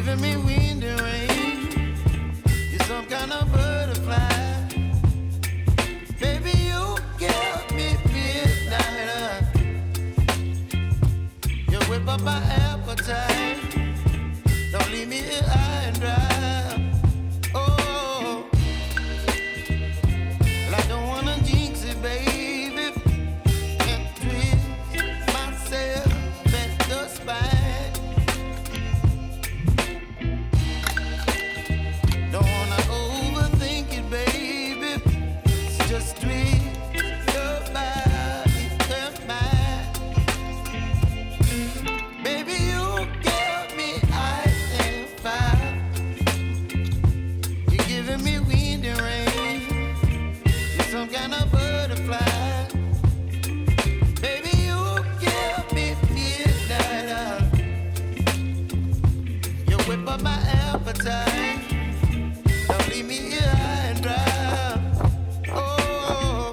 giving me wind and rain. You're some kind of butterfly. Baby, you give me midnight. You whip up my appetite. Don't leave me here high and dry. Oh, well, I don't wanna jinx it, baby, and twist myself at the spine. Don't wanna overthink it, baby. It's just twist your body and mine. Baby, you give me ice and fire. You're giving me wind and rain. You're some kind of butterfly. Baby, you give me midnight. You whip up my appetite. Don't leave me here high and dry. Oh,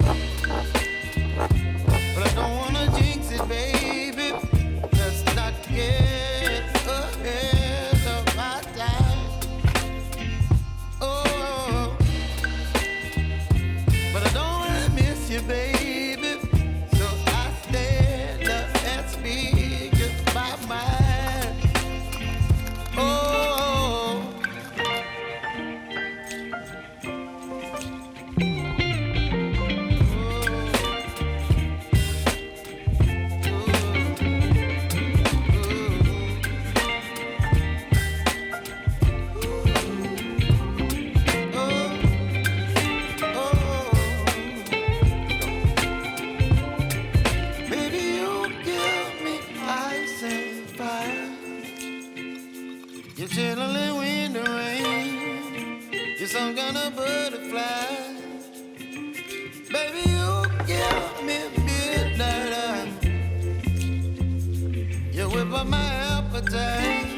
but I don't wanna jinx it, baby. Let's not get ahead of my time. Oh, but I don't wanna miss you, baby. So I stand up and speak my mind. Oh. Baby, you give me ice and fire. You're chilling wind and rain. You're some kind of butterfly. Baby, you give me midnight. You whip up my appetite.